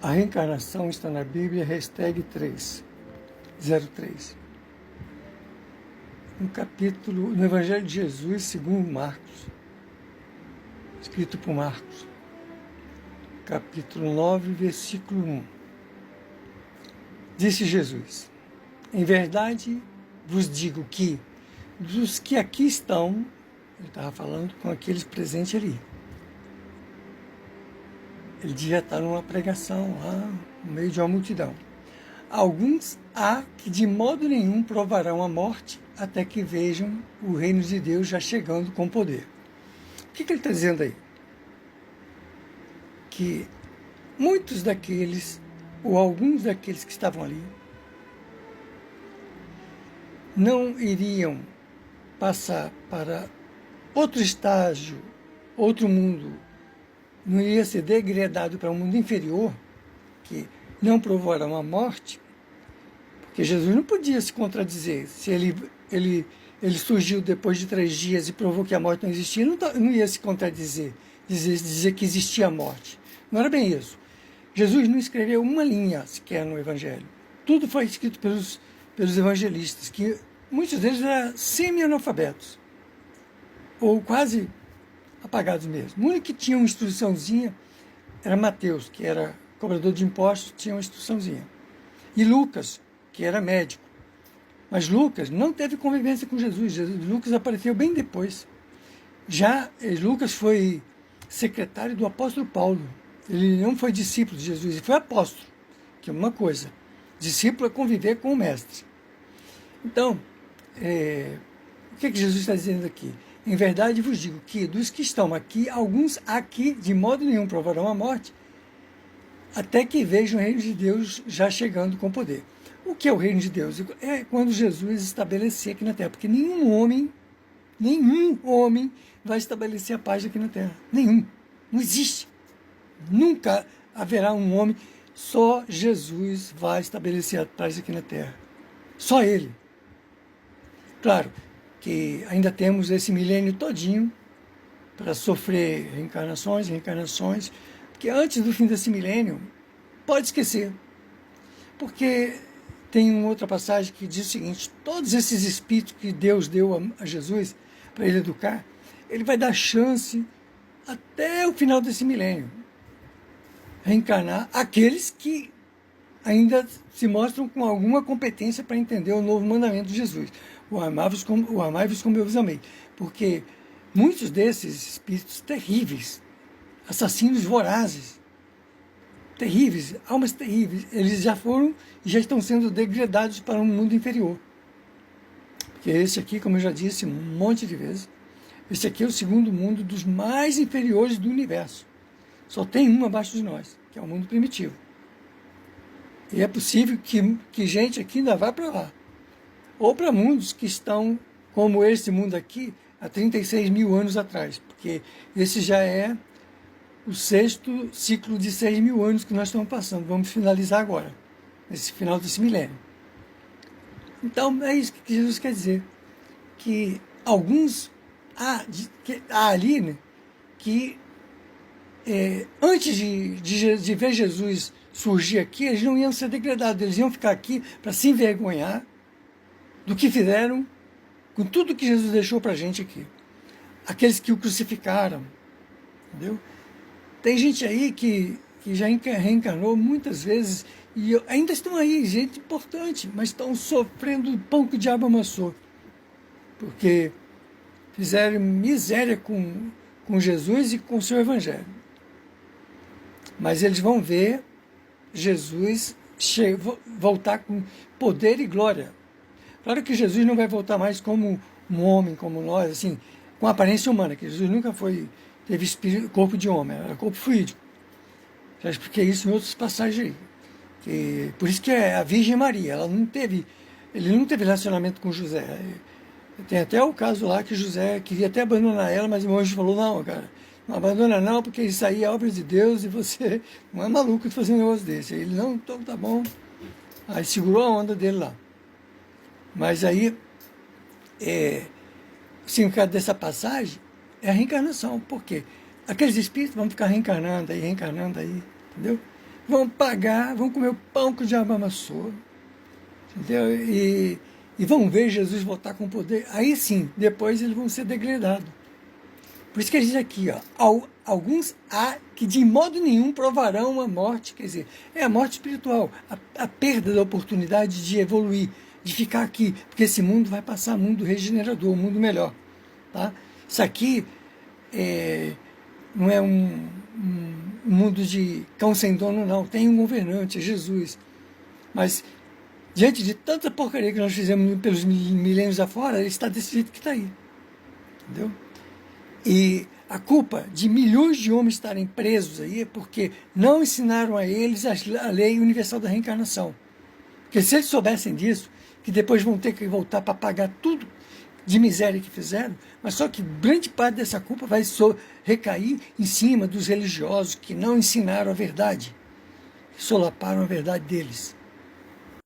A reencarnação está na Bíblia, #303. No capítulo, no Evangelho de Jesus, segundo Marcos, escrito por Marcos, capítulo 9, versículo 1. Disse Jesus: em verdade vos digo que, dos que aqui estão, ele estava falando com aqueles presentes ali, ele devia estar numa pregação lá, no meio de uma multidão. Alguns há que de modo nenhum provarão a morte até que vejam o reino de Deus já chegando com poder. O que ele está dizendo aí? Que muitos daqueles, ou alguns daqueles que estavam ali, não iriam passar para outro estágio, outro mundo, não iria ser degradado para um mundo inferior, que não provarão a morte, porque Jesus não podia se contradizer. Se ele surgiu depois de 3 dias e provou que a morte não existia, não ia se contradizer, dizer que existia a morte. Não era bem isso. Jesus não escreveu uma linha sequer no Evangelho. Tudo foi escrito pelos evangelistas, que muitos deles eram semi-analfabetos, ou quase apagados mesmo. O único que tinha uma instruçãozinha era Mateus, que era cobrador de impostos, tinha uma instruçãozinha. E Lucas, que era médico. Mas Lucas não teve convivência com Jesus. Lucas apareceu bem depois. Já Lucas foi secretário do apóstolo Paulo. Ele não foi discípulo de Jesus, ele foi apóstolo, que é uma coisa. Discípulo é conviver com o mestre. Então, o que Jesus está dizendo aqui? Em verdade vos digo que dos que estão aqui, alguns aqui de modo nenhum provarão a morte, até que vejam o reino de Deus já chegando com poder. O que é o reino de Deus? É quando Jesus estabelecer aqui na terra, porque nenhum homem vai estabelecer a paz aqui na terra. Nenhum. Não existe. Nunca haverá um homem, só Jesus vai estabelecer a paz aqui na terra. Só Ele. Claro que ainda temos esse milênio todinho para sofrer reencarnações, porque antes do fim desse milênio, pode esquecer. Porque tem uma outra passagem que diz o seguinte: todos esses espíritos que Deus deu a Jesus para ele educar, ele vai dar chance até o final desse milênio reencarnar aqueles que ainda se mostram com alguma competência para entender o novo mandamento de Jesus. O amai-vos como eu vos amei. Porque muitos desses espíritos terríveis, assassinos vorazes, terríveis, almas terríveis, eles já foram e já estão sendo degradados para um mundo inferior. Porque esse aqui, como eu já disse um monte de vezes, esse aqui é o segundo mundo dos mais inferiores do universo. Só tem um abaixo de nós, que é o mundo primitivo. E é possível que gente aqui ainda vá para lá. Ou para mundos que estão, como esse mundo aqui, há 36 mil anos atrás. Porque esse já é o 6º ciclo de 6 mil anos que nós estamos passando. Vamos finalizar agora, nesse final desse milênio. Então, é isso que Jesus quer dizer. Que alguns há ali, né, que antes de ver Jesus surgir aqui, eles não iam ser degradados, eles iam ficar aqui para se envergonhar do que fizeram com tudo que Jesus deixou para a gente aqui. Aqueles que o crucificaram, entendeu? Tem gente aí que já reencarnou muitas vezes e ainda estão aí, gente importante, mas estão sofrendo o pão que o diabo amassou. Porque fizeram miséria com Jesus e com o seu evangelho. Mas eles vão ver Jesus voltar com poder e glória. Claro que Jesus não vai voltar mais como um homem, como nós, assim, com aparência humana, que Jesus nunca teve corpo de homem, era corpo fluídico. Já expliquei isso em outras passagens aí. Por isso que é a Virgem Maria, ele não teve relacionamento com José. Tem até o caso lá que José queria até abandonar ela, mas o anjo falou: não, cara, não abandona não, porque isso aí é obra de Deus e você não é maluco de fazer um negócio desse. Aí ele: não, então tá bom. Aí segurou a onda dele lá. Mas aí, o significado dessa passagem é a reencarnação. Por quê? Aqueles espíritos vão ficar reencarnando aí, entendeu? vão pagar, vão comer o pão que o diabo amassou, entendeu? E vão ver Jesus voltar com poder. Aí sim, depois eles vão ser degradados. Por isso que a gente aqui, ó, alguns há que de modo nenhum provarão a morte, quer dizer, é a morte espiritual, a perda da oportunidade de evoluir, de ficar aqui, porque esse mundo vai passar mundo regenerador, um mundo melhor. Tá? Isso aqui não é um mundo de cão sem dono, não. Tem um governante, é Jesus. Mas, diante de tanta porcaria que nós fizemos pelos milênios afora, ele está desse jeito que está aí. Entendeu? E a culpa de milhões de homens estarem presos aí é porque não ensinaram a eles a lei universal da reencarnação. Porque se eles soubessem disso, que depois vão ter que voltar para pagar tudo de miséria que fizeram, mas só que grande parte dessa culpa vai recair em cima dos religiosos que não ensinaram a verdade, que solaparam a verdade deles.